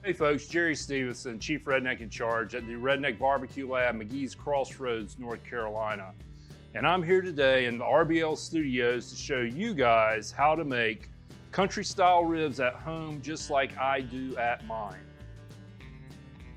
Hey folks, Jerry Stevenson, Chief Redneck in Charge at the Redneck Barbecue Lab, McGee's Crossroads, North Carolina. And I'm here today in the RBL studios to show you guys how to make country style ribs at home just like I do at mine.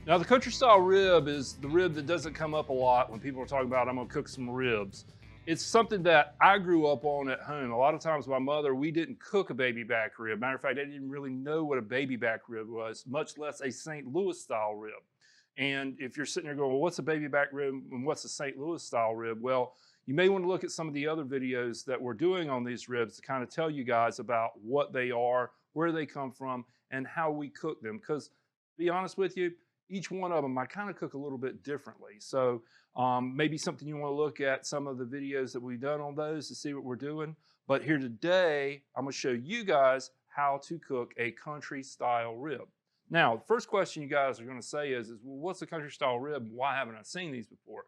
Now the country style rib is the rib that doesn't come up a lot when people are talking about I'm gonna cook some ribs. It's something that I grew up on at home. A lot of times my mother, we didn't cook a baby back rib. Matter of fact, I didn't really know what a baby back rib was, much less a St. Louis style rib. And if you're sitting there going, well, what's a baby back rib and what's a St. Louis style rib? Well, you may want to look at some of the other videos that we're doing on these ribs to kind of tell you guys about what they are, where they come from, and how we cook them. Because to be honest with you, each one of them I kind of cook a little bit differently. So maybe something you want to look at some of the videos that we've done on those to see what we're doing. But here today, I'm going to show you guys how to cook a country style rib. Now, the first question you guys are going to say is well, what's a country style rib? Why haven't I seen these before?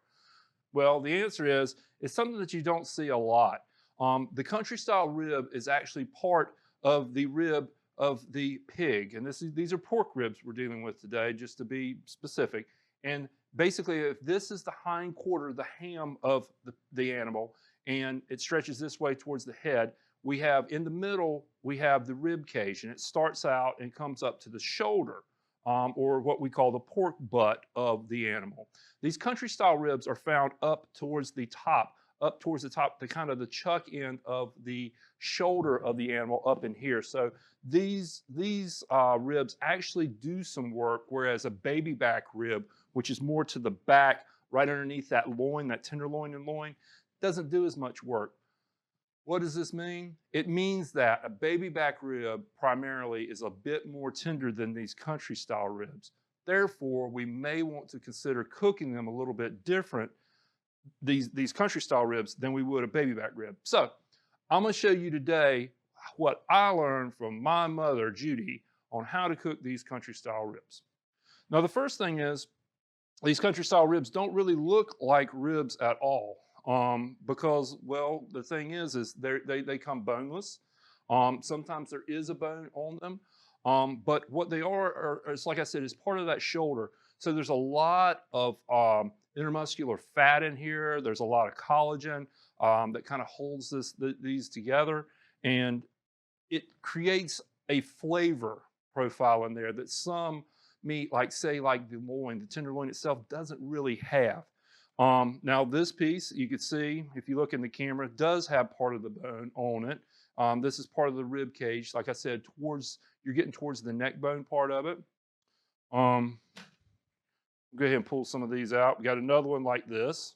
Well, the answer is it's something that you don't see a lot. The country style rib is actually part of the rib of the pig. And these are pork ribs we're dealing with today, just to be specific. And basically, if this is the hind quarter, the ham of the animal, and it stretches this way towards the head, we have in the middle, we have the rib cage, and it starts out and comes up to the shoulder, or what we call the pork butt of the animal. These country style ribs are found up towards the top, the kind of the chuck end of the shoulder of the animal up in here. So these ribs actually do some work, whereas a baby back rib, which is more to the back, right underneath that loin, that tenderloin and loin, doesn't do as much work. What does this mean? It means that a baby back rib primarily is a bit more tender than these country style ribs. Therefore, we may want to consider cooking them a little bit different, these country style ribs, than we would a baby back rib. So I'm going to show you today what I learned from my mother, Judy, on how to cook these country style ribs. Now, the first thing is these country style ribs don't really look like ribs at all. Because, well, the thing is they come boneless. Sometimes there is a bone on them. But what they are is, like I said, is part of that shoulder. So there's a lot of intermuscular fat in here. There's a lot of collagen that kind of holds these together. And it creates a flavor profile in there that some meat, like say like the loin, the tenderloin itself, doesn't really have. Now this piece, you can see, if you look in the camera, does have part of the bone on it. This is part of the rib cage. Like I said, you're getting towards the neck bone part of it. Go ahead and pull some of these out. We got another one like this.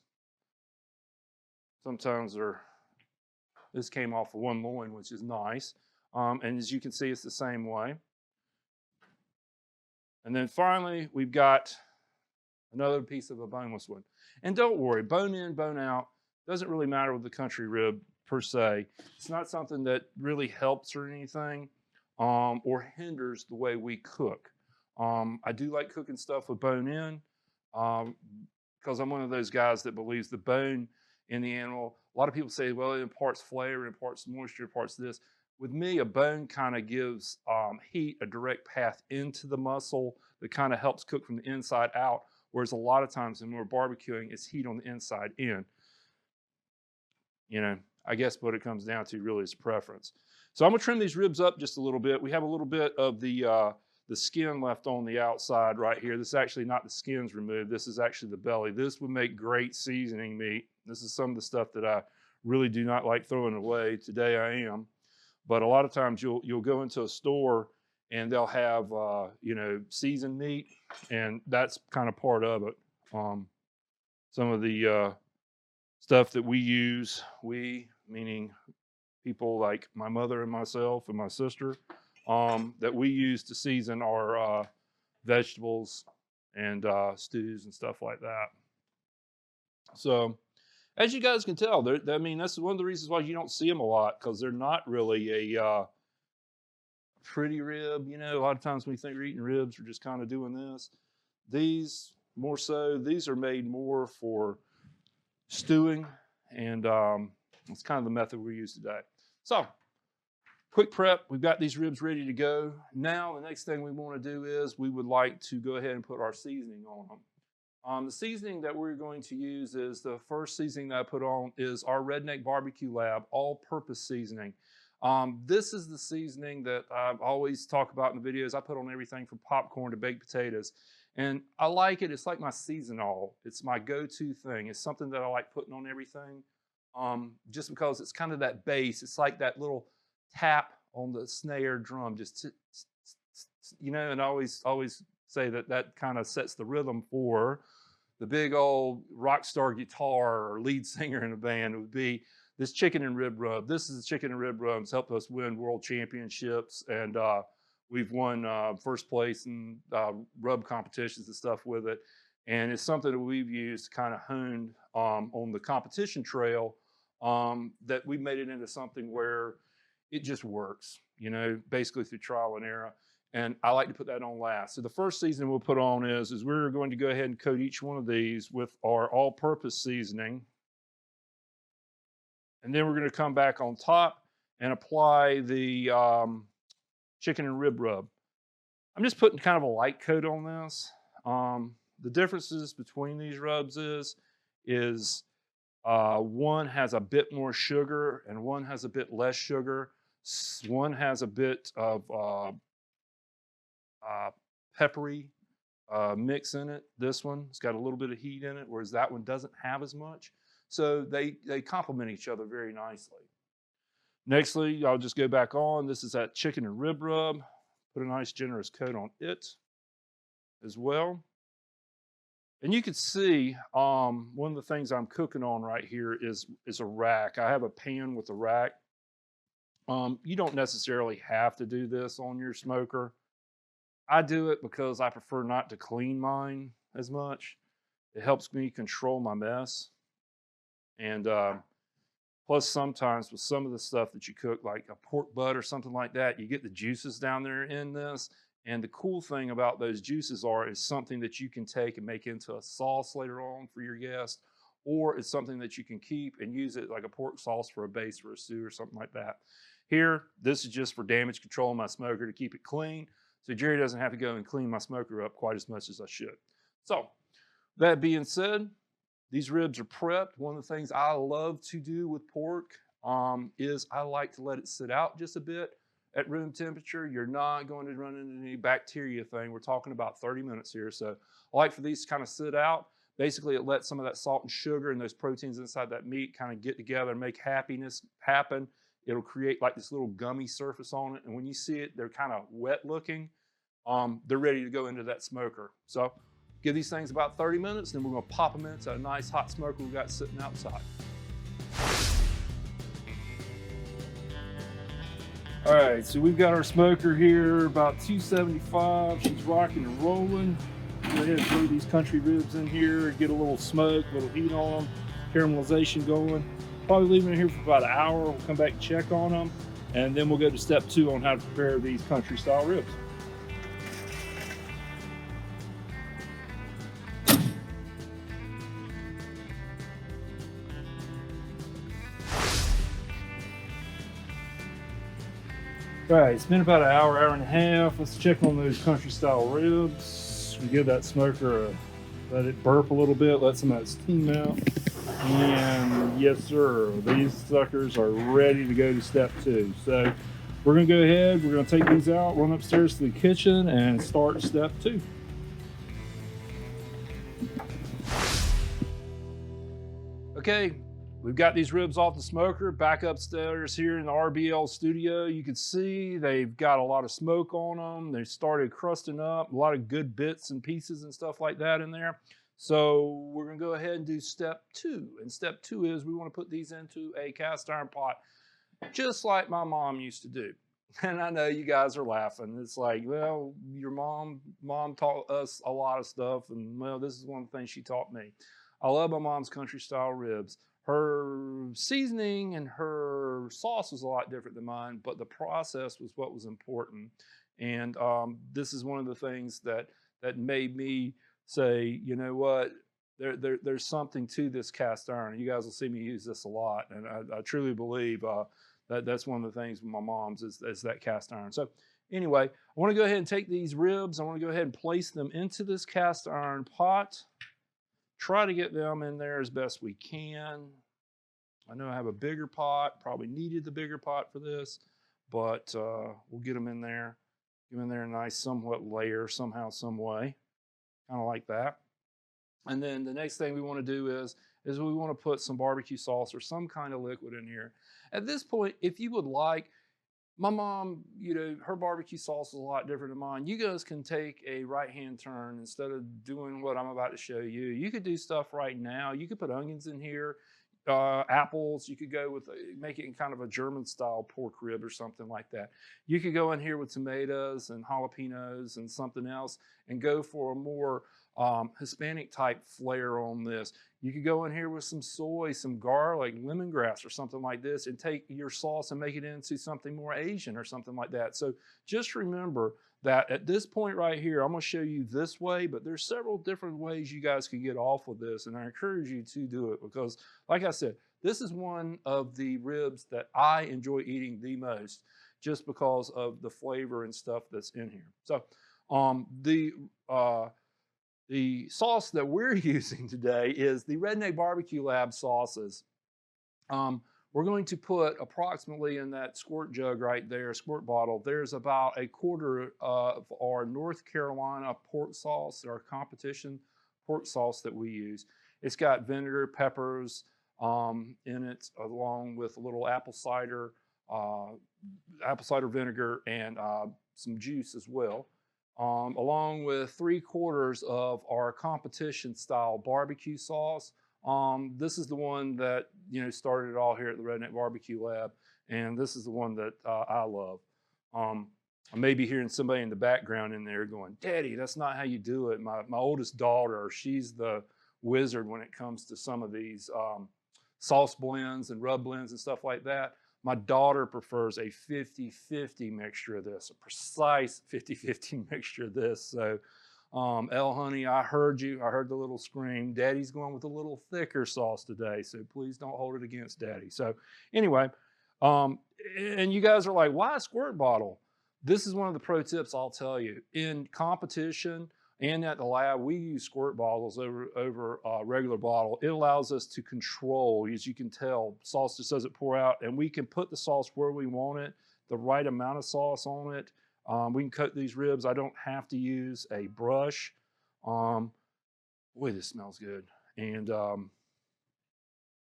Sometimes this came off of one loin, which is nice. And as you can see, it's the same way. And then finally, we've got another piece of a boneless one. And don't worry, bone in, bone out, doesn't really matter with the country rib per se. It's not something that really helps or anything, or hinders the way we cook. I do like cooking stuff with bone in, because I'm one of those guys that believes the bone in the animal, a lot of people say, well, it imparts flavor, imparts moisture, imparts this. With me, a bone kind of gives heat, a direct path into the muscle that kind of helps cook from the inside out. Whereas a lot of times when we're barbecuing, it's heat on the inside in. You know, I guess what it comes down to really is preference. So I'm gonna trim these ribs up just a little bit. We have a little bit of the skin left on the outside right here. This is actually not the skin's removed. This is actually the belly. This would make great seasoning meat. This is some of the stuff that I really do not like throwing away. Today I am. But a lot of times you'll go into a store and they'll have seasoned meat, and that's kind of part of it. Some of the stuff that we use, meaning people like my mother and myself and my sister, that we use to season our vegetables and stews and stuff like that. So as you guys can tell, that's one of the reasons why you don't see them a lot, because they're not really a pretty rib. You know, a lot of times when we think we're eating ribs, we're just kind of doing this. These, more so, these are made more for stewing, and it's kind of the method we use today. So quick prep, we've got these ribs ready to go. Now, the next thing we want to do is we would like to go ahead and put our seasoning on them. The seasoning that we're going to use is the first seasoning that I put on is our Redneck Barbecue Lab all-purpose seasoning. This is the seasoning that I always talk about in the videos. I put on everything from popcorn to baked potatoes. And I like it. It's like my seasonal. It's my go-to thing. It's something that I like putting on everything just because it's kind of that bass. It's like that little tap on the snare drum, just, you know, and I always say that that kind of sets the rhythm for the big old rock star guitar or lead singer in a band. It would be this chicken and rib rub. This is the chicken and rib rub. It's helped us win world championships, and we've won first place in rub competitions and stuff with it. And it's something that we've used to kind of hone on the competition trail, that we made it into something where it just works, you know, basically through trial and error. And I like to put that on last. So the first seasoning we'll put on is we're going to go ahead and coat each one of these with our all-purpose seasoning. And then we're going to come back on top and apply the chicken and rib rub. I'm just putting kind of a light coat on this. The differences between these rubs is one has a bit more sugar and one has a bit less sugar. One has a bit of peppery mix in it. This one's got a little bit of heat in it, whereas that one doesn't have as much. So they complement each other very nicely. Nextly, I'll just go back on. This is that chicken and rib rub. Put a nice generous coat on it as well. And you can see one of the things I'm cooking on right here is a rack. I have a pan with a rack. You don't necessarily have to do this on your smoker. I do it because I prefer not to clean mine as much. It helps me control my mess. And plus, sometimes with some of the stuff that you cook, like a pork butt or something like that, you get the juices down there in this. And the cool thing about those juices is something that you can take and make into a sauce later on for your guest, or it's something that you can keep and use it like a pork sauce for a base for a stew or something like that. Here, this is just for damage control in my smoker to keep it clean, so Jerry doesn't have to go and clean my smoker up quite as much as I should. So, that being said, these ribs are prepped. One of the things I love to do with pork is I like to let it sit out just a bit at room temperature. You're not going to run into any bacteria thing. We're talking about 30 minutes here. So I like for these to kind of sit out. Basically, it lets some of that salt and sugar and those proteins inside that meat kind of get together and make happiness happen. It'll create like this little gummy surface on it. And when you see it, they're kind of wet looking. They're ready to go into that smoker. So give these things about 30 minutes, then we're going to pop them into a nice hot smoker we've got sitting outside. All right, so we've got our smoker here, about 275. She's rocking and rolling. Go ahead and throw these country ribs in here, get a little smoke, a little heat on them, caramelization going. Probably leave them in here for about an hour. We'll come back and check on them, and then we'll go to step 2 on how to prepare these country style ribs. All right, it's been about an hour, hour and a half. Let's check on those country style ribs. We give that smoker let it burp a little bit, let some of that steam out. And yes, sir, these suckers are ready to go to step 2. So we're gonna go ahead, we're gonna take these out, run upstairs to the kitchen and start step 2. Okay. We've got these ribs off the smoker, back upstairs here in the RBL studio. You can see they've got a lot of smoke on them. They started crusting up, a lot of good bits and pieces and stuff like that in there. So we're gonna go ahead and do step 2. And step 2 is we wanna put these into a cast iron pot, just like my mom used to do. And I know you guys are laughing. It's like, well, your mom taught us a lot of stuff, and well, this is one of the things she taught me. I love my mom's country style ribs. Her seasoning and her sauce was a lot different than mine, but the process was what was important. And this is one of the things that made me say, you know what, there's something to this cast iron. You guys will see me use this a lot, and I truly believe That's one of the things with my mom's is that cast iron. So anyway, I want to go ahead and take these ribs. I want to go ahead and place them into this cast iron pot. Try to get them in there as best we can. I know I have a bigger pot, probably needed the bigger pot for this, but we'll get them in there. Get them in there a nice somewhat layer somehow, some way, kind of like that. And then the next thing we want to do is we want to put some barbecue sauce or some kind of liquid in here. At this point, if you would like, my mom, you know, her barbecue sauce is a lot different than mine. You guys can take a right-hand turn instead of doing what I'm about to show you. You could do stuff right now. You could put onions in here, apples. You could go with, make it in kind of a German-style pork rib or something like that. You could go in here with tomatoes and jalapenos and something else and go for a more Hispanic type flair on this. You could go in here with some soy, some garlic, lemongrass or something like this and take your sauce and make it into something more Asian or something like that. So just remember that at this point right here, I'm going to show you this way, but there's several different ways you guys can get off of this. And I encourage you to do it because like I said, this is one of the ribs that I enjoy eating the most just because of the flavor and stuff that's in here. So the sauce that we're using today is the Redneck Barbecue Lab sauces. We're going to put approximately in that squirt jug right there, squirt bottle, there's about a quarter of our North Carolina pork sauce, our competition pork sauce that we use. It's got vinegar, peppers in it, along with a little apple cider vinegar and some juice as well. Along with 3/4 of our competition style barbecue sauce. This is the one that, you know, started it all here at the Redneck Barbecue Lab. And this is the one that I love. I may be hearing somebody in the background in there going, Daddy, that's not how you do it. My oldest daughter, she's the wizard when it comes to some of these sauce blends and rub blends and stuff like that. My daughter prefers a 50-50 mixture of this, a precise 50-50 mixture of this. So, Elle, honey, I heard you. I heard the little scream. Daddy's going with a little thicker sauce today, so please don't hold it against Daddy. So anyway, and you guys are like, why a squirt bottle? This is one of the pro tips I'll tell you. In competition and at the lab, we use squirt bottles over regular bottle. It allows us to control, as you can tell, sauce just doesn't pour out, and we can put the sauce where we want it, the right amount of sauce on it. We can cut these ribs. I don't have to use a brush. Boy, this smells good. And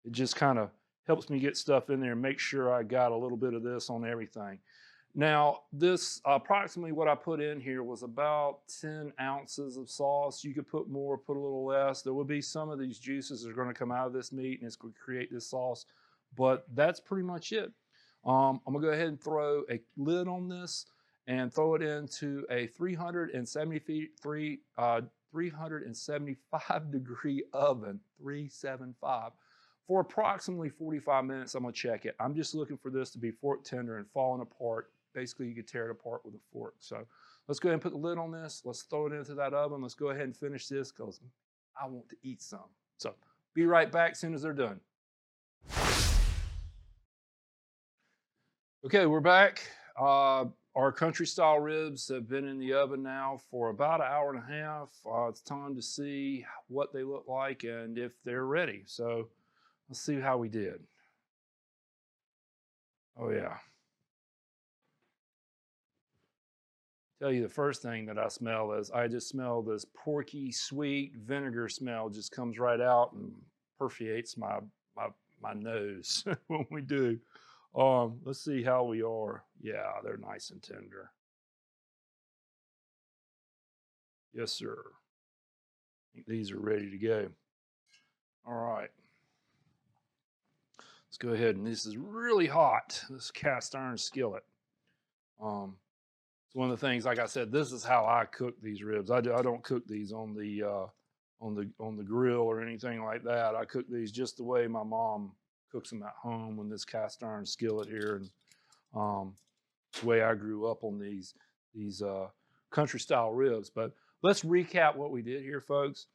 it just kind of helps me get stuff in there and make sure I got a little bit of this on everything. Now, this approximately what I put in here was about 10 ounces of sauce. You could put more, put a little less. There will be some of these juices that are going to come out of this meat and it's going to create this sauce, but that's pretty much it. I'm going to go ahead and throw a lid on this and throw it into a 375 degree oven, 375. For approximately 45 minutes, I'm going to check it. I'm just looking for this to be fork tender and falling apart. Basically, you could tear it apart with a fork. So let's go ahead and put the lid on this. Let's throw it into that oven. Let's go ahead and finish this because I want to eat some. So be right back as soon as they're done. Okay, we're back. Our country style ribs have been in the oven now for about an hour and a half. It's time to see what they look like and if they're ready. So let's see how we did. Oh yeah. Tell you the first thing that I smell is I just smell this porky, sweet vinegar smell just comes right out and perforates my nose when we do. Let's see how we are. Yeah, they're nice and tender. Yes, sir. I think these are ready to go. All right. Let's go ahead, and this is really hot, this cast iron skillet. It's one of the things, like I said, this is how I cook these ribs. I don't cook these on the grill or anything like that. I cook these just the way my mom cooks them at home on this cast iron skillet here, and the way I grew up on these country style ribs. But let's recap what we did here, folks.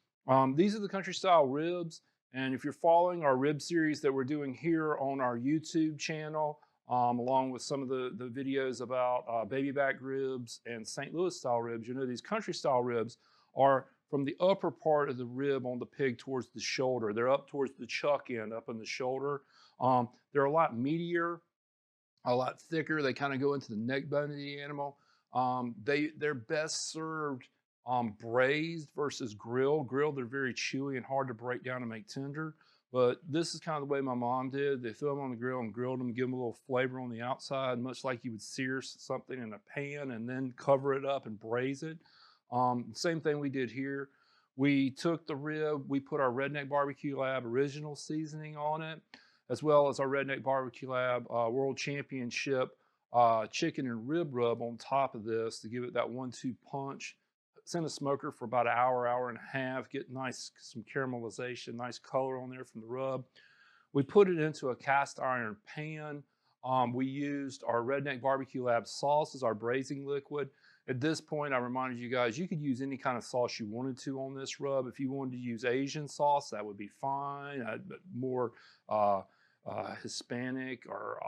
These are the country style ribs, and if you're following our rib series that we're doing here on our YouTube channel, along with some of the videos about baby back ribs and St. Louis style ribs. You know, these country style ribs are from the upper part of the rib on the pig towards the shoulder. They're up towards the chuck end, up in the shoulder. They're a lot meatier, a lot thicker. They kind of go into the neck bone of the animal. They're best served braised versus grilled. Grilled, they're very chewy and hard to break down and make tender. But this is kind of the way my mom did. They threw them on the grill and grilled them, give them a little flavor on the outside, much like you would sear something in a pan and then cover it up and braise it. Same thing we did here. We took the rib, we put our Redneck Barbecue Lab original seasoning on it, as well as our Redneck Barbecue Lab World Championship chicken and rib rub on top of this to give it that 1-2 punch. It's in a smoker for about an hour, hour and a half, get some caramelization, nice color on there from the rub. We put it into a cast iron pan. We used our Redneck Barbecue Lab sauce as our braising liquid. At this point, I reminded you guys, you could use any kind of sauce you wanted to on this rub. If you wanted to use Asian sauce, that would be fine. But more Hispanic or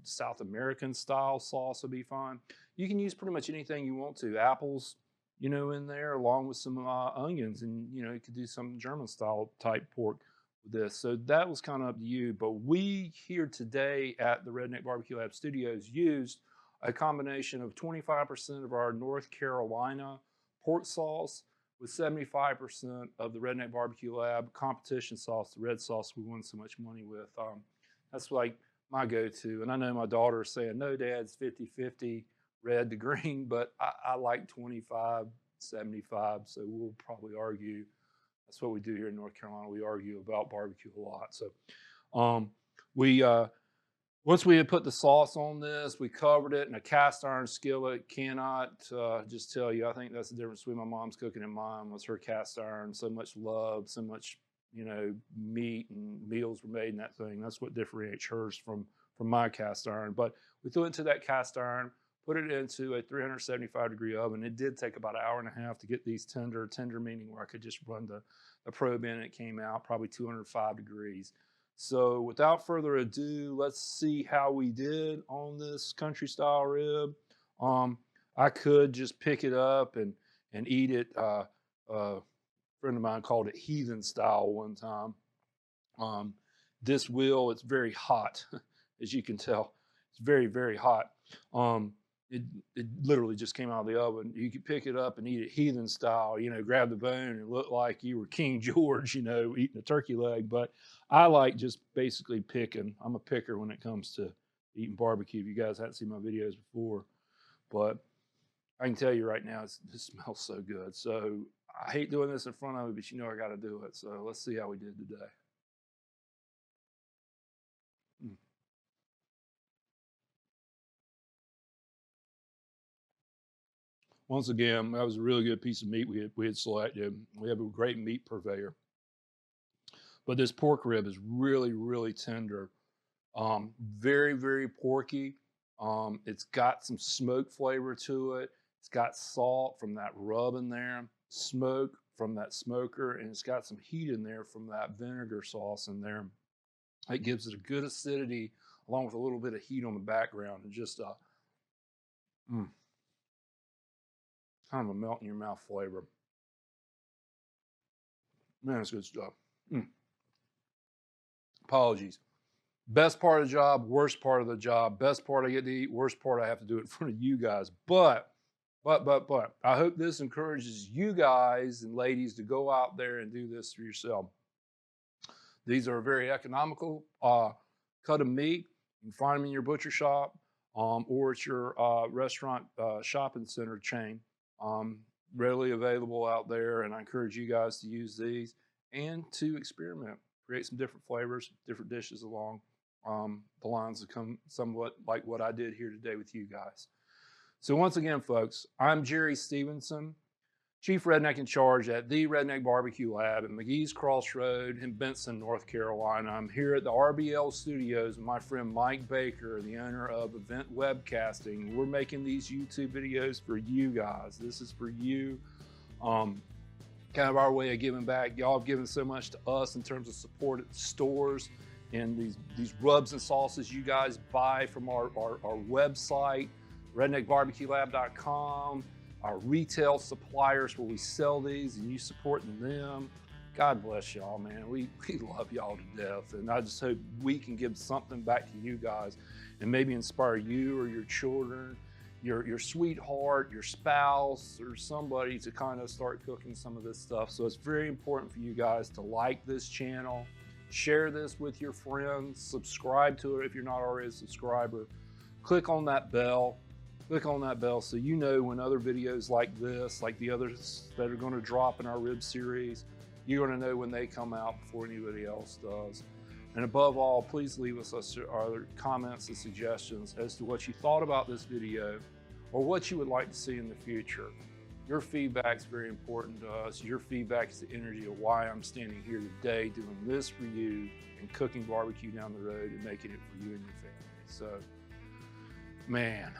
South American style sauce would be fine. You can use pretty much anything you want to. Apples, you know, in there, along with some onions, and you know, you could do some German style type pork with this. So that was kind of up to you. But we here today at the Redneck Barbecue Lab Studios used a combination of 25% of our North Carolina pork sauce with 75% of the Redneck Barbecue Lab competition sauce, the red sauce we won so much money with. That's like my go-to. And I know my daughter is saying, no, Dad, it's 50-50 red to green, but I like 25-75, so we'll probably argue. That's what we do here in North Carolina. We argue about barbecue a lot. So once we had put the sauce on this, we covered it in a cast iron skillet. Cannot just tell you, I think that's the difference between my mom's cooking and mine was her cast iron. So much love, so much, you know, meat and meals were made in that thing. That's what differentiates hers from my cast iron. But we threw it into that cast iron, put it into a 375-degree oven. It did take about an hour and a half to get these tender meaning where I could just run the probe in and it came out probably 205 degrees. So without further ado, let's see how we did on this country style rib. I could just pick it up and eat it. A friend of mine called it heathen style one time. It's very hot, as you can tell. It's very, very hot. It literally just came out of the oven. You could pick it up and eat it heathen style, you know, grab the bone and look like you were King George, you know, eating a turkey leg. But I like just basically picking. I'm a picker when it comes to eating barbecue. If you guys haven't seen my videos before, but I can tell you right now, it smells so good. So I hate doing this in front of you, but you know I got to do it. So let's see how we did today. Once again, that was a really good piece of meat we had selected. We have a great meat purveyor. But this pork rib is really, really tender. Very, very porky. It's got some smoke flavor to it. It's got salt from that rub in there, smoke from that smoker, and it's got some heat in there from that vinegar sauce in there. It gives it a good acidity along with a little bit of heat on the background, and just kind of a melt in your mouth flavor. Man, it's good stuff. Apologies. Best part of the job, worst part of the job. Best part I get to eat, worst part I have to do it in front of you guys. But I hope this encourages you guys and ladies to go out there and do this for yourself. These are a very economical cut of meat. You can find them in your butcher shop or at your restaurant shopping center chain. Readily available out there, and I encourage you guys to use these and to experiment, create some different flavors, different dishes along the lines that come somewhat like what I did here today with you guys. So once again, folks, I'm Jerry Stevenson, Chief Redneck in Charge at the Redneck Barbecue Lab in McGee's Crossroad in Benson, North Carolina. I'm here at the RBL studios with my friend Mike Baker, the owner of Event Webcasting. We're making these YouTube videos for you guys. This is for you. Kind of our way of giving back. Y'all have given so much to us in terms of support at the stores and these rubs and sauces you guys buy from our website, redneckbarbecuelab.com, our retail suppliers where we sell these and you supporting them. God bless y'all, man. We love y'all to death. And I just hope we can give something back to you guys and maybe inspire you or your children, your sweetheart, your spouse, or somebody to kind of start cooking some of this stuff. So it's very important for you guys to like this channel, share this with your friends, subscribe to it if you're not already a subscriber. Click on that bell. Click on that bell so you know when other videos like this, like the others that are going to drop in our rib series, you're going to know when they come out before anybody else does. And above all, please leave us our comments and suggestions as to what you thought about this video or what you would like to see in the future. Your feedback is very important to us. Your feedback is the energy of why I'm standing here today doing this for you and cooking barbecue down the road and making it for you and your family. So, man,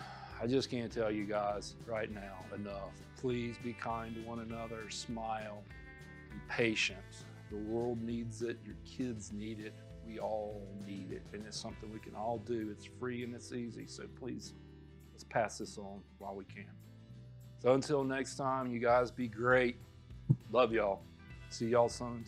I just can't tell you guys right now enough. Please be kind to one another, smile, be patient. The world needs it, your kids need it, we all need it, and it's something we can all do. It's free and it's easy, so please, let's pass this on while we can. So until next time, you guys be great. Love y'all. See y'all soon.